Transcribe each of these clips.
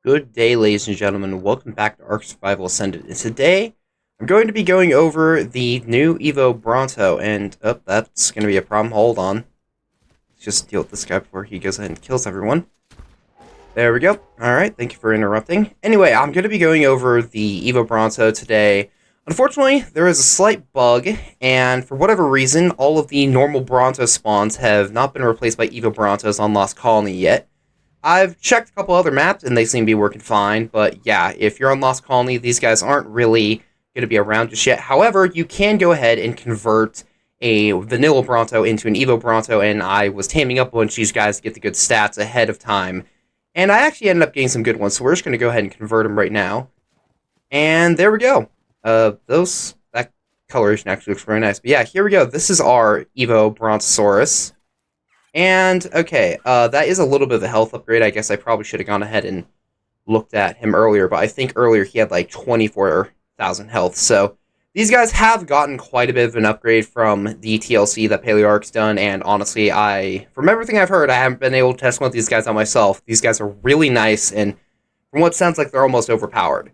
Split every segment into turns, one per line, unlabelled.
Good day, ladies and gentlemen. Welcome back to Ark Survival Ascended. And today, I'm going to be going over the new Evo Bronto, and that's going to be a problem. Hold on. Let's just deal with this guy before he goes ahead and kills everyone. There we go. Alright, thank you for interrupting. Anyway, I'm going to be going over the Evo Bronto today. Unfortunately, there is a slight bug, and for whatever reason, all of the normal Bronto spawns have not been replaced by Evo Brontos on Lost Colony yet. I've checked a couple other maps, and they seem to be working fine, but yeah, if you're on Lost Colony, these guys aren't really going to be around just yet. However, you can go ahead and convert a vanilla Bronto into an Evo Bronto, and I was taming up a bunch of these guys to get the good stats ahead of time, and I actually ended up getting some good ones, so we're just going to go ahead and convert them right now. And there we go. That coloration actually looks very nice. But yeah, here we go. This is our Evo Brontosaurus. And, okay, that is a little bit of a health upgrade. I guess I probably should have gone ahead and looked at him earlier, but I think earlier he had like 24,000 health. So these guys have gotten quite a bit of an upgrade from the TLC that Paleo ARK's done, and honestly, from everything I've heard, I haven't been able to test one of these guys out myself. These guys are really nice, and from what sounds like, they're almost overpowered.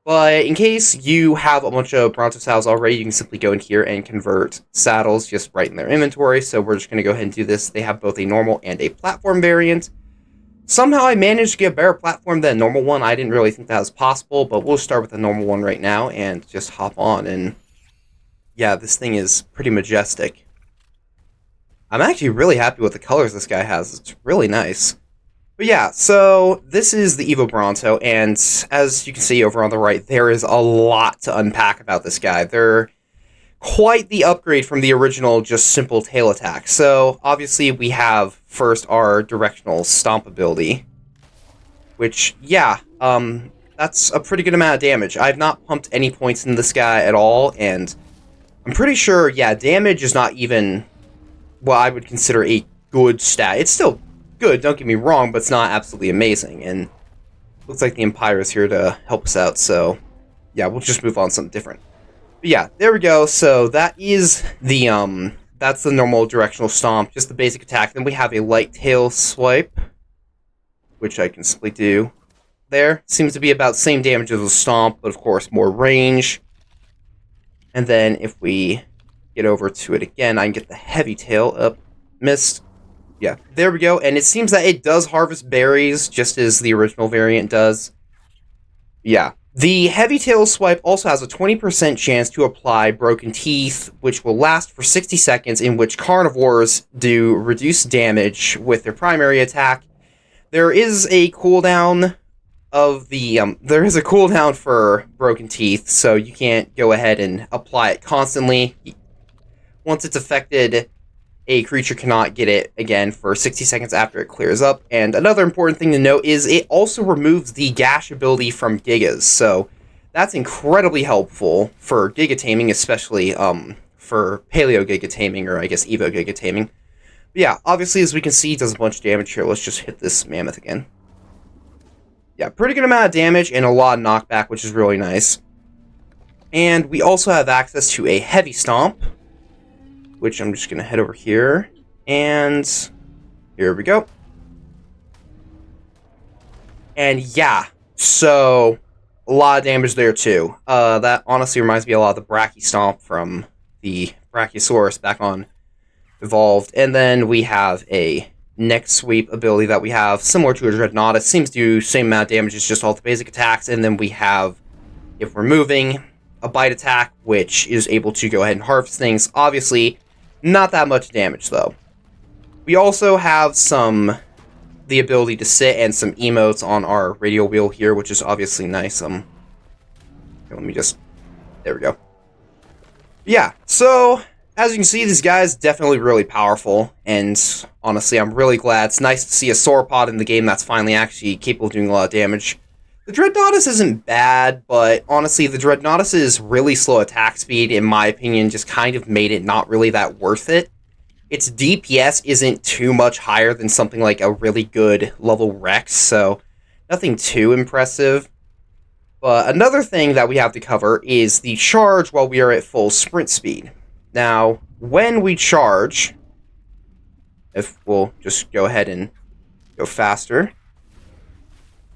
But in case you have a bunch of Bronto saddles already, you can simply go in here and convert saddles just right in their inventory. So we're just going to go ahead and do this. They have both a normal and a platform variant. Somehow I managed to get a better platform than a normal one. I didn't really think that was possible, but we'll start with the normal one right now and just hop on. And yeah, this thing is pretty majestic. I'm actually really happy with the colors this guy has. It's really nice. But yeah, so this is the Evo Bronto, and as you can see over on the right, there is a lot to unpack about this guy. They're quite the upgrade from the original just simple tail attack. So obviously we have first our directional stomp ability, which, yeah, that's a pretty good amount of damage. I've not pumped any points in this guy at all, and I'm pretty sure, yeah, damage is not even what I would consider a good stat. It's still good, don't get me wrong, but it's not absolutely amazing, and looks like the Empire is here to help us out, so yeah, we'll just move on to something different. But yeah, there we go. So that is the that's the normal directional stomp, just the basic attack. Then we have a light tail swipe, which I can simply do there. Seems to be about the same damage as a stomp, but of course more range. And then if we get over to it again, I can get the heavy tail up. Missed. Yeah, there we go, and it seems that it does harvest berries, just as the original variant does. Yeah. The Heavy Tail Swipe also has a 20% chance to apply Broken Teeth, which will last for 60 seconds, in which carnivores do reduced damage with their primary attack. There is a cooldown of the, there is a cooldown for Broken Teeth, so you can't go ahead and apply it constantly. Once it's affected, a creature cannot get it again for 60 seconds after it clears up. And another important thing to note is it also removes the gash ability from Gigas, so that's incredibly helpful for Giga taming, especially for Paleo Giga taming, or I guess Evo Giga taming. But yeah, obviously, as we can see, it does a bunch of damage here. Let's just hit this mammoth again. Yeah, pretty good amount of damage and a lot of knockback, which is really nice. And we also have access to a heavy stomp, which I'm just going to head over here, and here we go. And yeah, so a lot of damage there too. That honestly reminds me a lot of the Brachy Stomp from the Brachiosaurus back on Evolved. And then we have a neck sweep ability that we have, similar to a Dreadnought. It seems to do the same amount of damage as just all the basic attacks. And then we have, if we're moving, a bite attack, which is able to go ahead and harvest things. Obviously, not that much damage, though. We also have the ability to sit and some emotes on our radial wheel here, which is obviously nice. Let me just, there we go. Yeah, so, as you can see, these guys definitely really powerful, and honestly, I'm really glad. It's nice to see a Sauropod in the game that's finally actually capable of doing a lot of damage. The Dreadnoughtus isn't bad, but honestly, the Dreadnoughtus's really slow attack speed, in my opinion, just kind of made it not really that worth it. Its DPS isn't too much higher than something like a really good level Rex, so nothing too impressive. But another thing that we have to cover is the charge while we are at full sprint speed. Now, when we charge, if we'll just go ahead and go faster,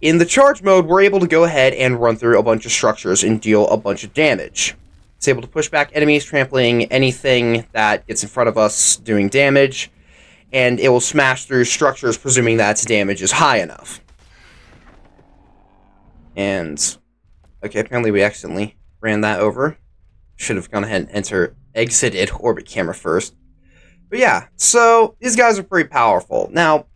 In the charge mode, we're able to go ahead and run through a bunch of structures and deal a bunch of damage. It's able to push back enemies, trampling anything that gets in front of us, doing damage, and it will smash through structures, presuming that its damage is high enough. And, okay, apparently we accidentally ran that over. Should have gone ahead and exited orbit camera first. But yeah, so these guys are pretty powerful. Now,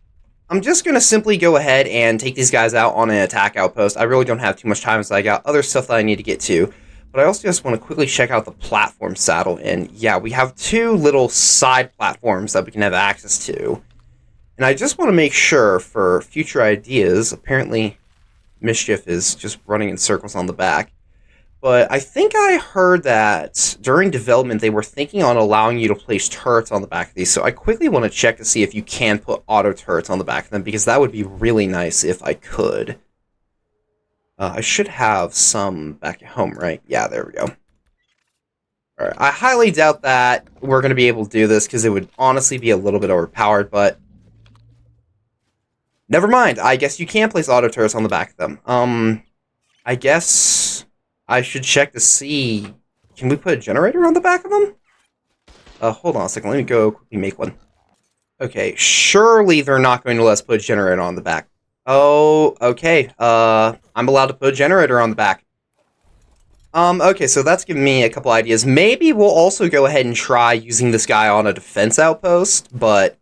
I'm just going to simply go ahead and take these guys out on an attack outpost. I really don't have too much time, so I got other stuff that I need to get to. But I also just want to quickly check out the platform saddle. And yeah, we have two little side platforms that we can have access to. And I just want to make sure for future ideas, apparently Mischief is just running in circles on the back. But I think I heard that during development they were thinking on allowing you to place turrets on the back of these. So I quickly want to check to see if you can put auto turrets on the back of them, because that would be really nice if I could. I should have some back at home, right? Yeah, there we go. Alright, I highly doubt that we're going to be able to do this, because it would honestly be a little bit overpowered, but never mind. I guess you can place auto turrets on the back of them. I guess I should check to see, can we put a generator on the back of them? Hold on a second, let me go quickly make one. Okay, surely they're not going to let us put a generator on the back. Oh, okay, I'm allowed to put a generator on the back. Okay, so that's giving me a couple ideas. Maybe we'll also go ahead and try using this guy on a defense outpost, but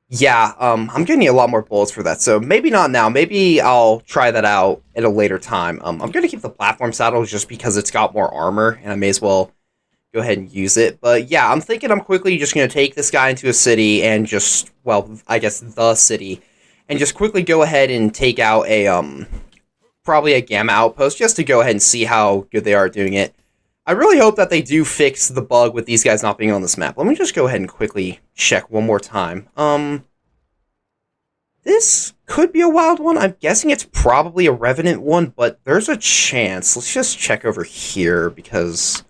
yeah, I'm getting a lot more bullets for that, so maybe not now. Maybe I'll try that out at a later time. I'm going to keep the platform saddle just because it's got more armor, and I may as well go ahead and use it. But yeah, I'm thinking I'm quickly just going to take this guy into a city and just, well, I guess the city, and just quickly go ahead and take out a, probably a gamma outpost, just to go ahead and see how good they are at doing it. I really hope that they do fix the bug with these guys not being on this map. Let me just go ahead and quickly check one more time. This could be a wild one. I'm guessing it's probably a Revenant one, but there's a chance. Let's just check over here, because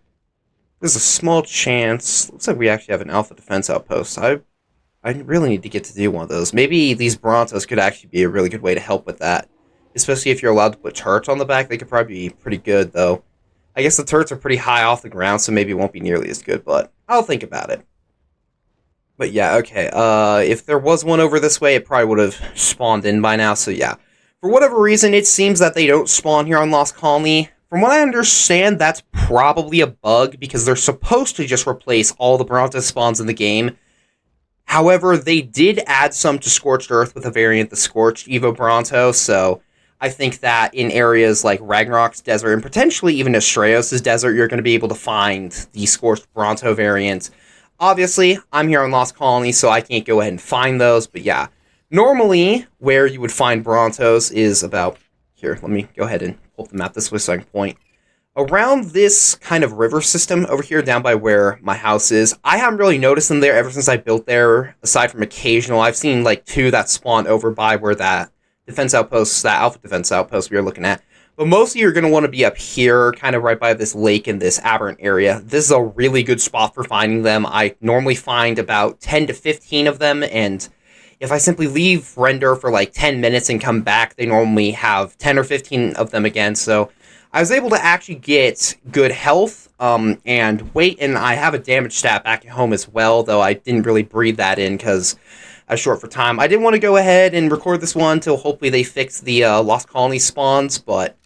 there's a small chance. Looks like we actually have an Alpha Defense Outpost. I really need to get to do one of those. Maybe these Brontos could actually be a really good way to help with that. Especially if you're allowed to put turrets on the back. They could probably be pretty good, though. I guess the turrets are pretty high off the ground, so maybe it won't be nearly as good, but I'll think about it. But yeah, okay, if there was one over this way, it probably would have spawned in by now, so yeah. For whatever reason, it seems that they don't spawn here on Lost Colony. From what I understand, that's probably a bug, because they're supposed to just replace all the Bronto spawns in the game. However, they did add some to Scorched Earth with a variant, the Scorched Evo Bronto, so I think that in areas like Ragnarok's desert, and potentially even Astraeos' desert, you're going to be able to find the Scorched Bronto variant. Obviously, I'm here on Lost Colony, so I can't go ahead and find those, but yeah. Normally, where you would find Brontos is about... Here, let me go ahead and pull up the map this way so I can point. Around this kind of river system over here, down by where my house is, I haven't really noticed them there ever since I built there, aside from occasional. I've seen, like, two that spawn over by where that defense outpost, that Alpha Defense Outpost we were looking at. But mostly you're going to want to be up here, kind of right by this lake in this aberrant area. This is a really good spot for finding them. I normally find about 10 to 15 of them, and if I simply leave render for like 10 minutes and come back, they normally have 10 or 15 of them again. So I was able to actually get good health and weight, and I have a damage stat back at home as well, though I didn't really breathe that in because I was short for time. I didn't want to go ahead and record this one until hopefully they fix the Lost Colony spawns, but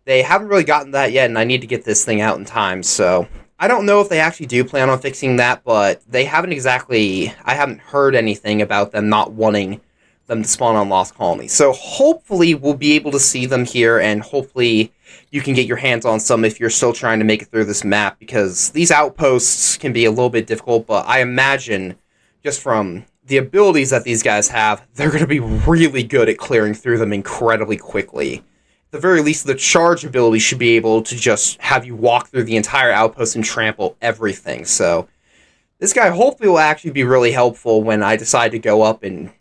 they haven't really gotten that yet, and I need to get this thing out in time, so I don't know if they actually do plan on fixing that, but they haven't exactly... I haven't heard anything about them not wanting them to spawn on Lost Colony. So hopefully we'll be able to see them here, and hopefully you can get your hands on some if you're still trying to make it through this map, because these outposts can be a little bit difficult, but I imagine, just from the abilities that these guys have, they're going to be really good at clearing through them incredibly quickly. At the very least, the charge ability should be able to just have you walk through the entire outpost and trample everything. So this guy hopefully will actually be really helpful when I decide to go up and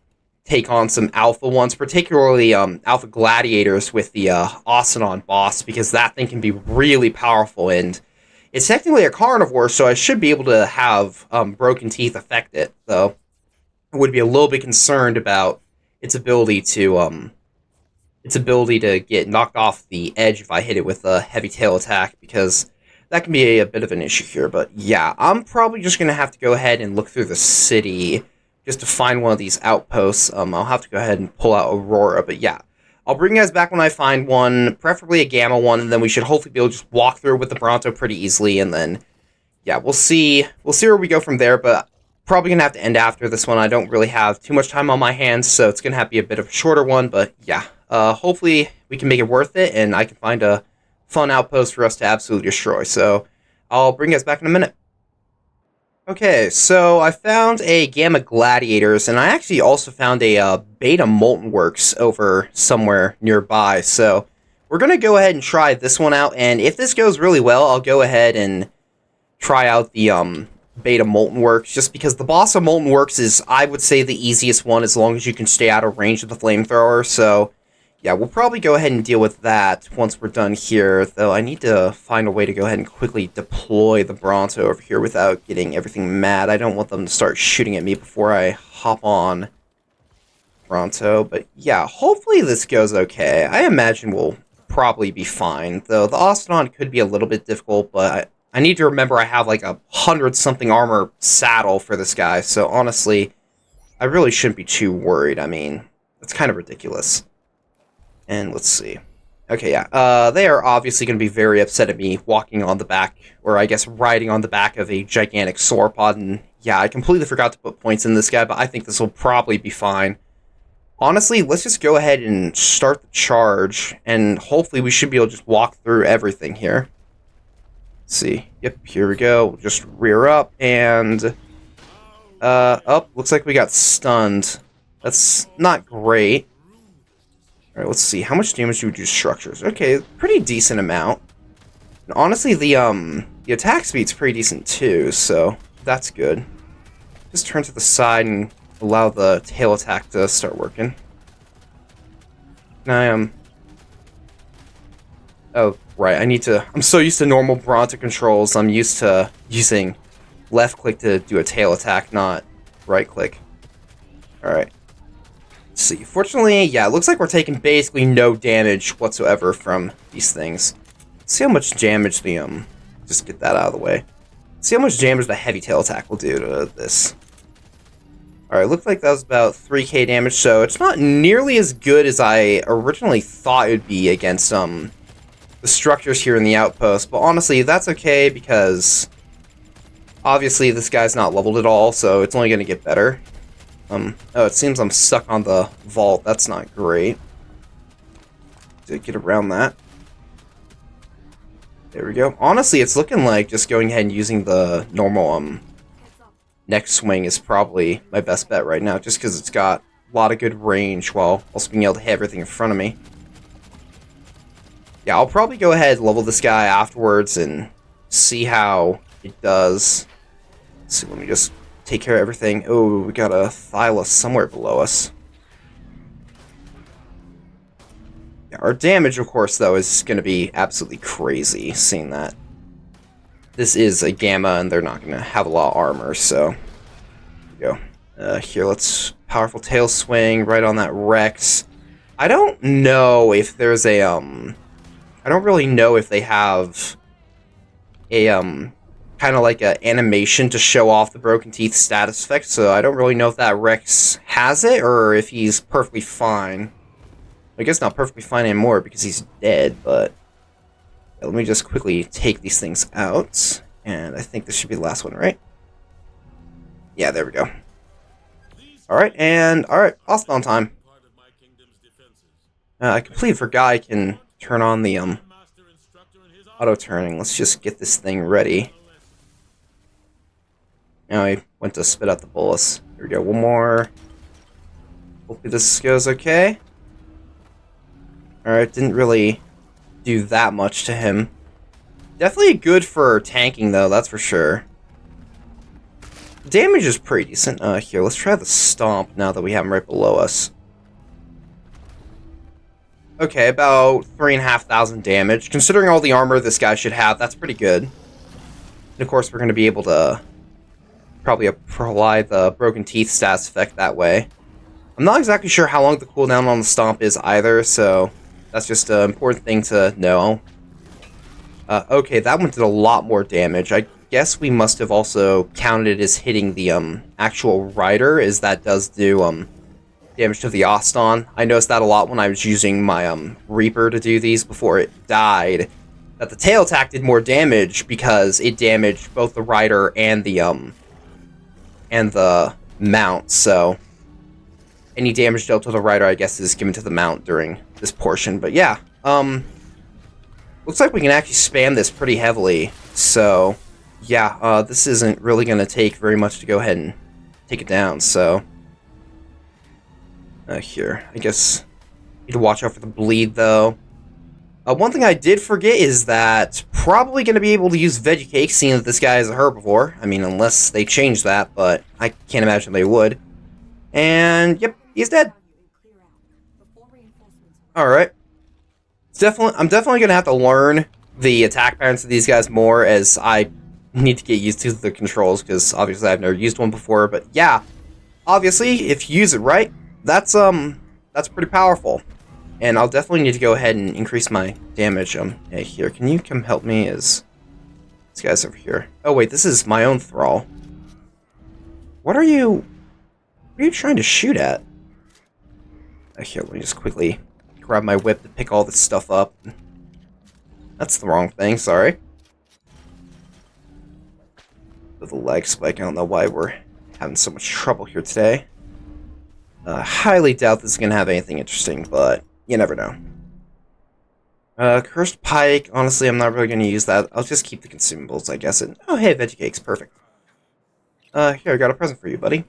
take on some alpha ones, particularly alpha gladiators with the Oceanon boss, because that thing can be really powerful, and it's technically a carnivore, so I should be able to have broken teeth affect it, though I would be a little bit concerned about its ability to its ability to get knocked off the edge if I hit it with a heavy tail attack, because that can be a bit of an issue here. But yeah, I'm probably just going to have to go ahead and look through the city just to find one of these outposts. I'll have to go ahead and pull out Aurora, but yeah. I'll bring you guys back when I find one, preferably a Gamma one, and then we should hopefully be able to just walk through with the Bronto pretty easily, and then, yeah, we'll see where we go from there, but probably going to have to end after this one. I don't really have too much time on my hands, so it's going to have to be a bit of a shorter one, but yeah, hopefully we can make it worth it, and I can find a fun outpost for us to absolutely destroy, so I'll bring you guys back in a minute. Okay, so I found a Gamma Gladiators, and I actually also found a Beta Molten Works over somewhere nearby, so we're going to go ahead and try this one out, and if this goes really well, I'll go ahead and try out the Beta Molten Works, just because the boss of Molten Works is, I would say, the easiest one as long as you can stay out of range of the flamethrower, so yeah, we'll probably go ahead and deal with that once we're done here, though I need to find a way to go ahead and quickly deploy the Bronto over here without getting everything mad. I don't want them to start shooting at me before I hop on Bronto, but yeah, hopefully this goes okay. I imagine we'll probably be fine, though the Ostodon could be a little bit difficult, but I need to remember I have like 100-something armor saddle for this guy, so honestly, I really shouldn't be too worried. I mean, it's kind of ridiculous. And let's see. Okay, yeah. They are obviously going to be very upset at me walking on the back, or I guess riding on the back of a gigantic sauropod. And yeah, I completely forgot to put points in this guy, but I think this will probably be fine. Honestly, let's just go ahead and start the charge, and hopefully we should be able to just walk through everything here. Let's see. Yep, here we go. We'll just rear up, and oh, looks like we got stunned. That's not great. Alright, let's see. How much damage do we do structures? Okay, pretty decent amount. And honestly, the attack speed's pretty decent too, so that's good. Just turn to the side and allow the tail attack to start working. And oh, right, I'm so used to normal Bronto controls, I'm used to using left click to do a tail attack, not right click. Alright. Let's see. Fortunately, yeah, it looks like we're taking basically no damage whatsoever from these things. Let's see how much damage the, just get that out of the way. Let's see how much damage the heavy tail attack will do to this. Alright, looked like that was about 3k damage, so it's not nearly as good as I originally thought it would be against, the structures here in the outpost, but honestly, that's okay, because obviously this guy's not leveled at all, so it's only going to get better. Oh, it seems I'm stuck on the vault. That's not great. To get around that. There we go. Honestly, it's looking like just going ahead and using the normal, neck swing is probably my best bet right now, just because it's got a lot of good range while also being able to hit everything in front of me. Yeah, I'll probably go ahead and level this guy afterwards and see how it does. Let's see, let me just take care of everything. Oh, we got a Thyla somewhere below us. Yeah, our damage, of course, though, is going to be absolutely crazy, seeing that this is a Gamma and they're not going to have a lot of armor, so here we go. Here, let's powerful tail swing right on that Rex. I don't know if there's a, I don't really know if they have a, kind of like an animation to show off the broken teeth status effect, so I don't really know if that Rex has it or if he's perfectly fine. I guess not perfectly fine anymore because he's dead, but let me just quickly take these things out, and I think this should be the last one, right? Yeah, there we go. Alright, Ostodon time. I completely forgot I can turn on the auto-turning. Let's just get this thing ready. Now I went to spit out the bullets. Here we go, one more. Hopefully this goes okay. Alright, didn't really do that much to him. Definitely good for tanking though, that's for sure. Damage is pretty decent. Here, let's try the stomp now that we have him right below us. Okay, about 3,500 damage. Considering all the armor this guy should have, that's pretty good. And of course, we're going to be able to probably apply the broken teeth stats effect that way. I'm not exactly sure how long the cooldown on the stomp is either, so that's just an important thing to know. Okay, that one did a lot more damage. I guess we must have also counted it as hitting the actual rider, as that does do damage to the Oston. I noticed that a lot when I was using my Reaper to do these before it died. That the tail attack did more damage because it damaged both the rider and the mount. So any damage dealt to the rider, I guess, is given to the mount during this portion. But yeah, looks like we can actually spam this pretty heavily. So yeah, this isn't really going to take very much to go ahead and take it down. So here, I guess need to watch out for the bleed though. One thing I did forget is that probably going to be able to use Veggie Cake, seeing that this guy is a herbivore. I mean, unless they change that, but I can't imagine they would. And yep, he's dead. All right. I'm definitely going to have to learn the attack patterns of these guys more, as I need to get used to the controls, because obviously I've never used one before. But yeah, obviously, if you use it right, that's pretty powerful. And I'll definitely need to go ahead and increase my damage. Hey, here, can you come help me? As this guy's over here. Oh wait, this is my own thrall. What are you trying to shoot at? Here, let me just quickly grab my whip to pick all this stuff up. That's the wrong thing, sorry. With the leg spike, I don't know why we're having so much trouble here today. Highly doubt this is going to have anything interesting, but you never know. Cursed Pike, honestly, I'm not really going to use that. I'll just keep the consumables, I guess. And, oh, hey, Veggie Cake's perfect. Here, I got a present for you, buddy.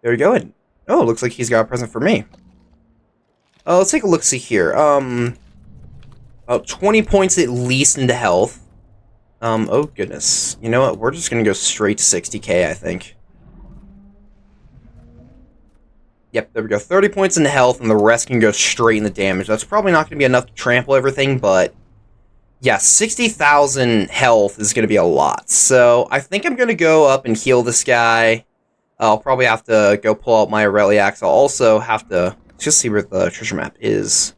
There we go. And, oh, looks like he's got a present for me. Let's take a look-see here. About 20 points at least into health. Oh, goodness. You know what? We're just going to go straight to 60k, I think. Yep, there we go. 30 points in the health, and the rest can go straight in the damage. That's probably not going to be enough to trample everything, but yeah, 60,000 health is going to be a lot. So I think I'm going to go up and heal this guy. I'll probably have to go pull out my Aureliax. I'll also have to just see where the treasure map is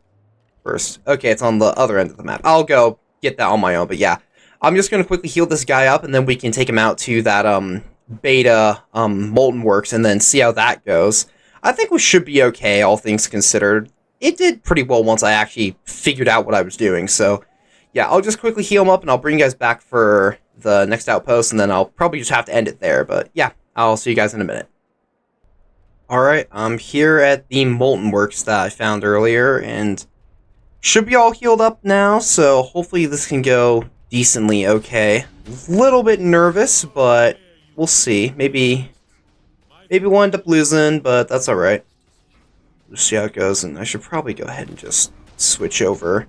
first. Okay, it's on the other end of the map. I'll go get that on my own, but yeah. I'm just going to quickly heal this guy up, and then we can take him out to that beta Molten Works, and then see how that goes. I think we should be okay, all things considered. It did pretty well once I actually figured out what I was doing, so yeah, I'll just quickly heal him up, and I'll bring you guys back for the next outpost, and then I'll probably just have to end it there, but yeah, I'll see you guys in a minute. Alright, I'm here at the Molten Works that I found earlier, and should be all healed up now, so hopefully this can go decently okay. A little bit nervous, but we'll see. Maybe we'll end up losing, but that's alright. We'll see how it goes, and I should probably go ahead and just switch over.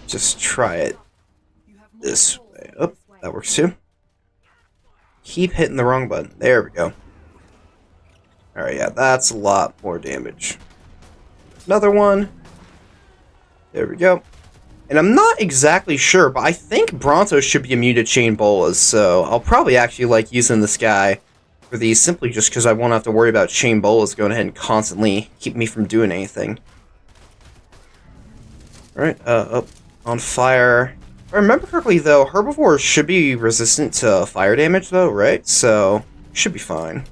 Just try it this way. Oh, that works too. Keep hitting the wrong button. There we go. Alright, yeah, that's a lot more damage. Another one. There we go. And I'm not exactly sure, but I think Bronto should be immune to chain bolas, so I'll probably actually like using this guy for these, simply just because I won't have to worry about chain bolas going ahead and constantly keep me from doing anything. Alright, up on fire. If I remember correctly, though, herbivores should be resistant to fire damage, though, right? So, should be fine.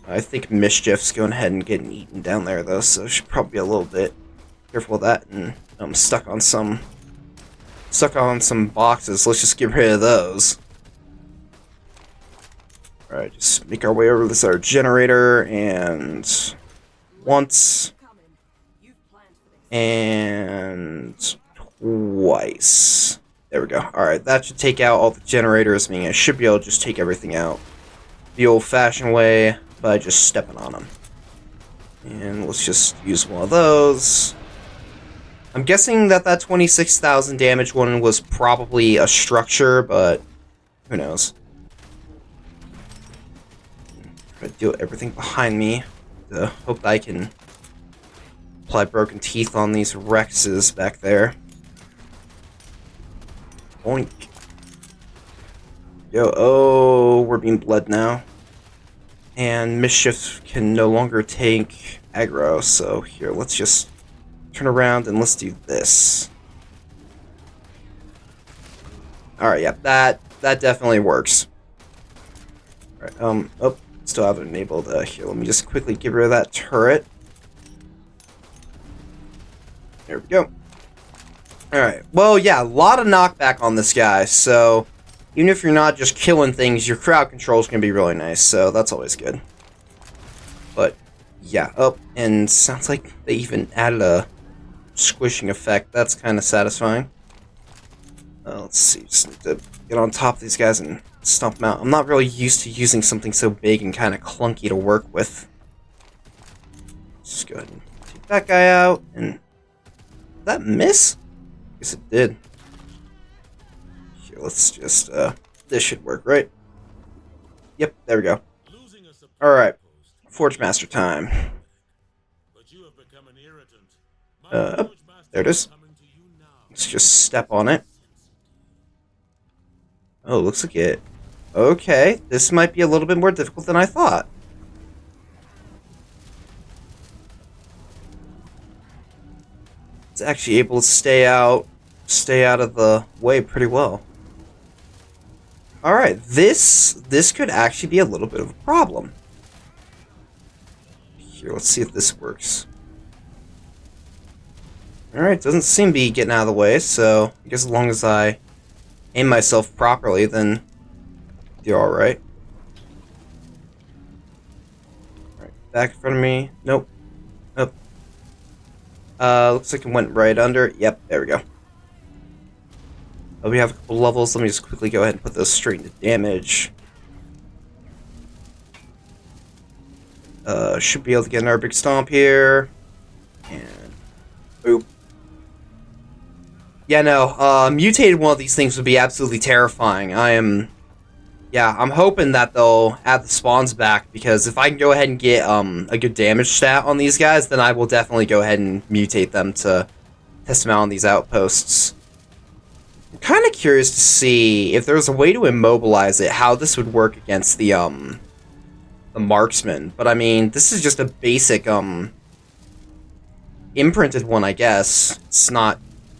I think Mischief's going ahead and getting eaten down there, though, so should probably be a little bit careful with that. And I'm stuck on some boxes. Let's just get rid of those. Alright, just make our way over to this our generator, and once, and twice. There we go. Alright, that should take out all the generators, meaning I should be able to just take everything out the old-fashioned way by just stepping on them. And let's just use one of those. I'm guessing that 26,000 damage one was probably a structure, but who knows. Try to deal with everything behind me to hope that I can apply broken teeth on these Rexes back there. Boink. Yo, oh, we're being bled now. And Mischief can no longer take aggro, so here, let's just turn around and let's do this. Alright, yeah, that definitely works. Alright, oh, still haven't enabled, here, let me just quickly get rid of that turret. There we go. Alright, well, yeah, a lot of knockback on this guy, so even if you're not just killing things, your crowd control is going to be really nice, so that's always good. But, yeah, and sounds like they even added a squishing effect. That's kind of satisfying. Let's see, just need to get on top of these guys and stomp them out. I'm not really used to using something so big and kind of clunky to work with. Just go ahead and take that guy out, and did that miss? I guess it did. Here, let's just, this should work, right? Yep, there we go. Alright, Forge Master time. There it is. Let's just step on it. Oh, looks like it. Okay, this might be a little bit more difficult than I thought. It's actually able to stay out of the way pretty well. Alright, this could actually be a little bit of a problem. Here, let's see if this works. Alright, doesn't seem to be getting out of the way, so I guess as long as I aim myself properly, then you're alright. Alright, back in front of me. Nope. Nope. Looks like it went right under. Yep, there we go. We have a couple levels. Let me just quickly go ahead and put those straight into damage. Should be able to get another big stomp here. And boop. Yeah, no, mutated one of these things would be absolutely terrifying. I'm hoping that they'll add the spawns back, because if I can go ahead and get, a good damage stat on these guys, then I will definitely go ahead and mutate them to test them out on these outposts. I'm kind of curious to see if there's a way to immobilize it, how this would work against the marksman. But I mean, this is just a basic, imprinted one, I guess. It's not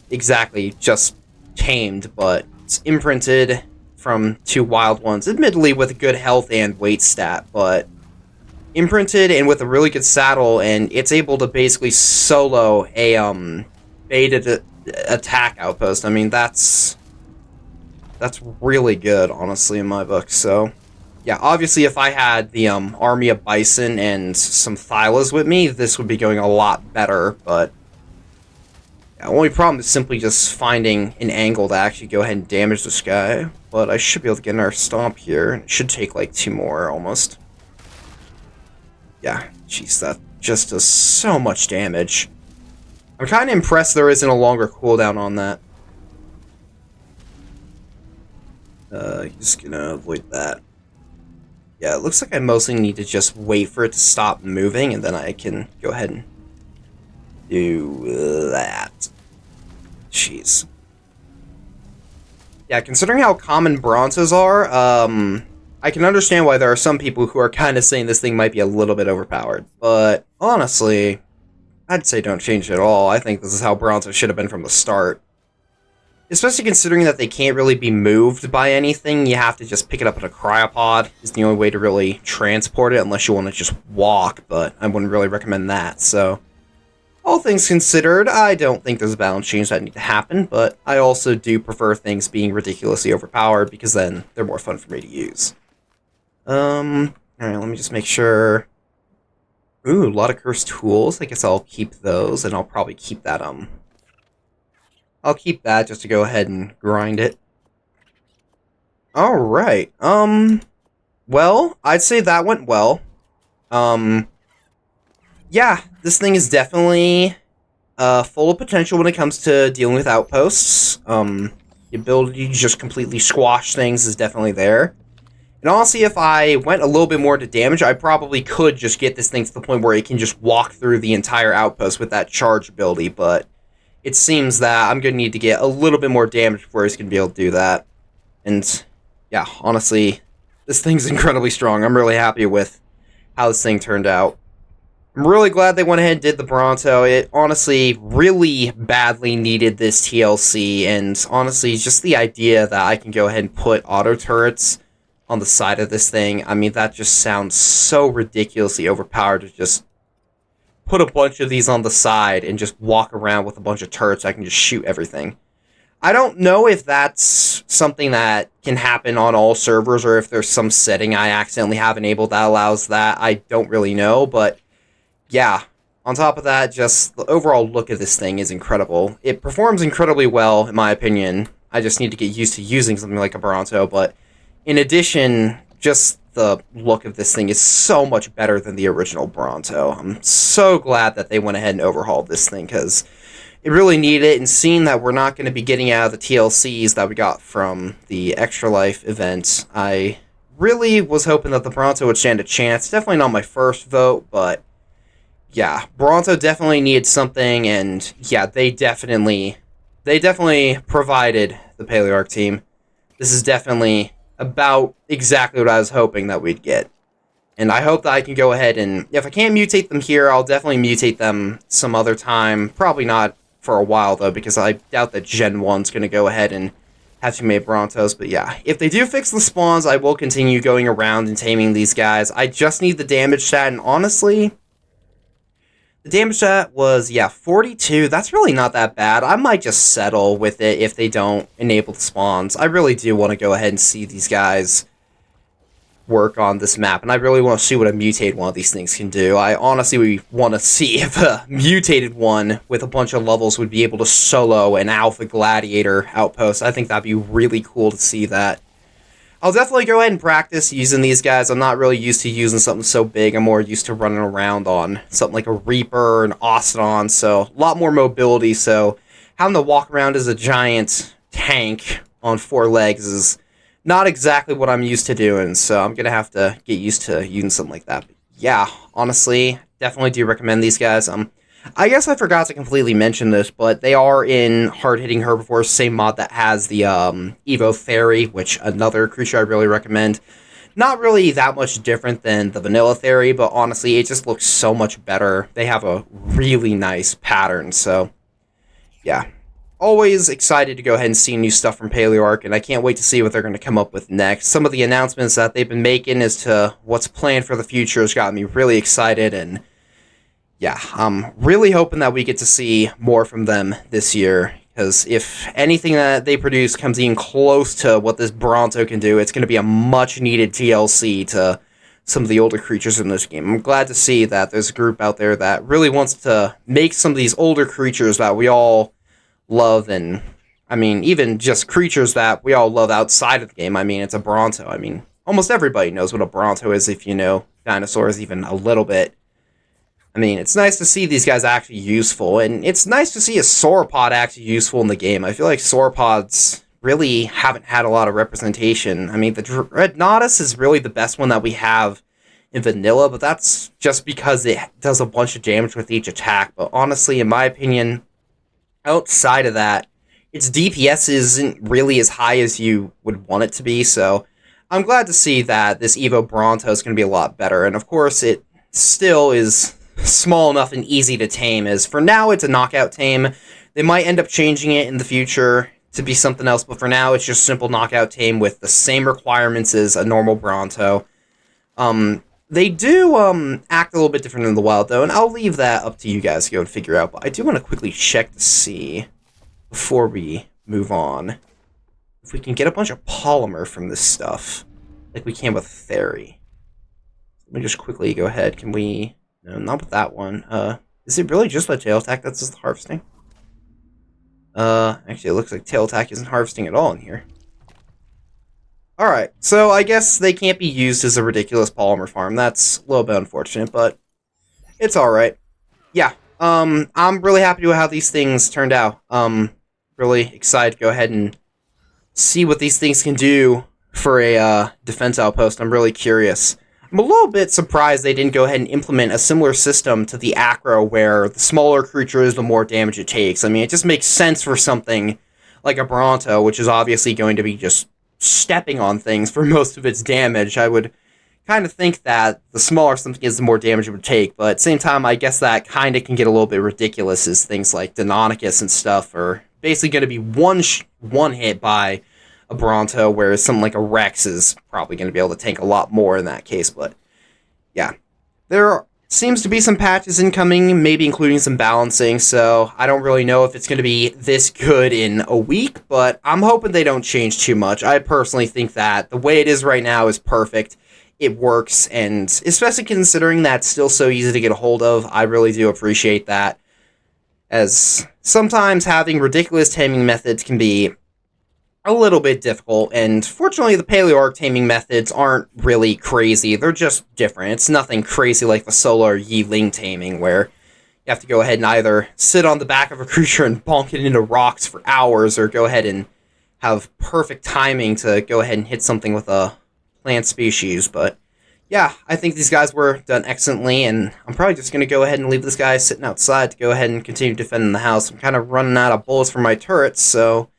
exactly just tamed, but it's imprinted from two wild ones, admittedly with a good health and weight stat, but imprinted and with a really good saddle, and it's able to basically solo a baited attack outpost. I mean, that's really good, honestly, in my book. So yeah, obviously if I had the army of bison and some Thylas with me, this would be going a lot better, but the only problem is simply just finding an angle to actually go ahead and damage this guy. But I should be able to get another stomp here. It should take like 2 more, almost. Yeah, jeez, that just does so much damage. I'm kind of impressed there isn't a longer cooldown on that. Just gonna avoid that. Yeah, it looks like I mostly need to just wait for it to stop moving, and then I can go ahead and do that. Jeez. Yeah, considering how common bronzes are, I can understand why there are some people who are kind of saying this thing might be a little bit overpowered. But honestly, I'd say don't change it at all. I think this is how bronzes should have been from the start. Especially considering that they can't really be moved by anything. You have to just pick it up in a cryopod. It's the only way to really transport it, unless you want to just walk, but I wouldn't really recommend that, so all things considered, I don't think there's a balance change that need to happen, but I also do prefer things being ridiculously overpowered, because then they're more fun for me to use. Alright, let me just make sure. Ooh, a lot of cursed tools. I guess I'll keep those, and I'll probably keep that, I'll keep that just to go ahead and grind it. Alright, well, I'd say that went well. Yeah, this thing is definitely full of potential when it comes to dealing with outposts. The ability to just completely squash things is definitely there. And honestly, if I went a little bit more to damage, I probably could just get this thing to the point where it can just walk through the entire outpost with that charge ability, but it seems that I'm going to need to get a little bit more damage before he's going to be able to do that. And yeah, honestly, this thing's incredibly strong. I'm really happy with how this thing turned out. I'm really glad they went ahead and did the Bronto. It honestly really badly needed this TLC, and honestly, just the idea that I can go ahead and put auto turrets on the side of this thing, I mean, that just sounds so ridiculously overpowered to just put a bunch of these on the side and just walk around with a bunch of turrets so I can just shoot everything. I don't know if that's something that can happen on all servers or if there's some setting I accidentally have enabled that allows that. I don't really know, but yeah. On top of that, just the overall look of this thing is incredible. It performs incredibly well, in my opinion. I just need to get used to using something like a Bronto, but in addition, just the look of this thing is so much better than the original Bronto. I'm so glad that they went ahead and overhauled this thing, because it really needed it, and seeing that we're not going to be getting out of the TLCs that we got from the Extra Life event, I really was hoping that the Bronto would stand a chance. Definitely not my first vote, but yeah, Bronto definitely needed something, and yeah, they definitely provided the Paleo ARK team. This is definitely about exactly what I was hoping that we'd get. And I hope that I can go ahead and, if I can't mutate them here, I'll definitely mutate them some other time. Probably not for a while, though, because I doubt that Gen 1's going to go ahead and have too many Brontos. But yeah, if they do fix the spawns, I will continue going around and taming these guys. I just need the damage stat, and honestly, the damage stat was, yeah, 42. That's really not that bad. I might just settle with it if they don't enable the spawns. I really do want to go ahead and see these guys work on this map, and I really want to see what a mutated one of these things can do. I honestly want to see if a mutated one with a bunch of levels would be able to solo an Alpha Gladiator outpost. I think that'd be really cool to see that. I'll definitely go ahead and practice using these guys. I'm not really used to using something so big. I'm more used to running around on something like a Reaper, an Ostodon, so a lot more mobility, so having to walk around as a giant tank on 4 legs is not exactly what I'm used to doing, so I'm going to have to get used to using something like that. But yeah, honestly, definitely do recommend these guys. I guess I forgot to completely mention this, but they are in Hard-Hitting Herbivores, same mod that has the Evo Theory, which another creature I really recommend. Not really that much different than the Vanilla Theory, but honestly, it just looks so much better. They have a really nice pattern, so yeah. Always excited to go ahead and see new stuff from Paleo ARK, and I can't wait to see what they're going to come up with next. Some of the announcements that they've been making as to what's planned for the future has gotten me really excited, and yeah, I'm really hoping that we get to see more from them this year, because if anything that they produce comes even close to what this Bronto can do, it's going to be a much-needed TLC to some of the older creatures in this game. I'm glad to see that there's a group out there that really wants to make some of these older creatures that we all love, and, I mean, even just creatures that we all love outside of the game. I mean, it's a Bronto. I mean, almost everybody knows what a Bronto is if you know dinosaurs even a little bit. I mean, it's nice to see these guys actually useful, and it's nice to see a Sauropod actually useful in the game. I feel like Sauropods really haven't had a lot of representation. I mean, the Dreadnoughtus is really the best one that we have in vanilla, but that's just because it does a bunch of damage with each attack. But honestly, in my opinion, outside of that, its DPS isn't really as high as you would want it to be, so I'm glad to see that this Evo Bronto is going to be a lot better, and of course, it still is small enough and easy to tame, as for now it's a knockout tame. They might end up changing it in the future to be something else, but for now it's just simple knockout tame with the same requirements as a normal Bronto. They do act a little bit different in the wild, though, and I'll leave that up to you guys to go and figure out, but I do want to quickly check to see, before we move on, if we can get a bunch of polymer from this stuff, like we can with Theory. Let me just quickly go ahead. Can we... No, not with that one. Is it really just the tail attack that's just harvesting? Actually, it looks like tail attack isn't harvesting at all in here. Alright, so I guess they can't be used as a ridiculous polymer farm. That's a little bit unfortunate, but it's alright. Yeah, I'm really happy with how these things turned out. Really excited to go ahead and see what these things can do for a defense outpost. I'm really curious. I'm a little bit surprised they didn't go ahead and implement a similar system to the Acro, where the smaller creature is the more damage it takes. I mean, it just makes sense for something like a Bronto, which is obviously going to be just stepping on things for most of its damage. I would kind of think that the smaller something is, the more damage it would take, but at the same time, I guess that kind of can get a little bit ridiculous as things like Deinonychus and stuff are basically going to be one hit by a Bronto, whereas something like a Rex is probably going to be able to tank a lot more in that case, but yeah. There seems to be some patches incoming, maybe including some balancing, so I don't really know if it's going to be this good in a week, but I'm hoping they don't change too much. I personally think that the way it is right now is perfect. It works, and especially considering that it's still so easy to get a hold of, I really do appreciate that, as sometimes having ridiculous taming methods can be a little bit difficult, and fortunately the Paleo ARK taming methods aren't really crazy, they're just different. It's nothing crazy like the Solar Yi-Ling taming, where you have to go ahead and either sit on the back of a creature and bonk it into rocks for hours, or go ahead and have perfect timing to go ahead and hit something with a plant species. But yeah, I think these guys were done excellently, and I'm probably just going to go ahead and leave this guy sitting outside to go ahead and continue defending the house. I'm kind of running out of bullets for my turrets, so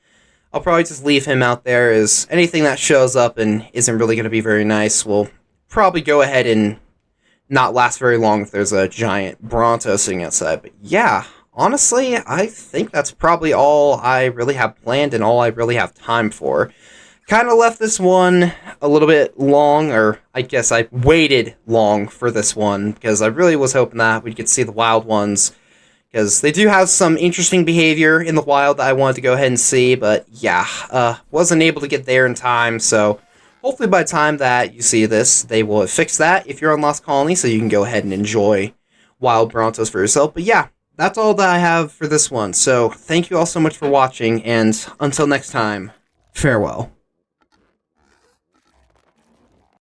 I'll probably just leave him out there, as anything that shows up and isn't really going to be very nice will probably go ahead and not last very long if there's a giant Bronto sitting outside. But yeah, honestly, I think that's probably all I really have planned and all I really have time for. Kind of left this one a little bit long, or I guess I waited long for this one, because I really was hoping that we'd get to see the wild ones, because they do have some interesting behavior in the wild that I wanted to go ahead and see, but yeah, wasn't able to get there in time, so hopefully by the time that you see this, they will have fixed that if you're on Lost Colony, so you can go ahead and enjoy wild Brontos for yourself. But yeah, that's all that I have for this one, so thank you all so much for watching, and until next time, farewell.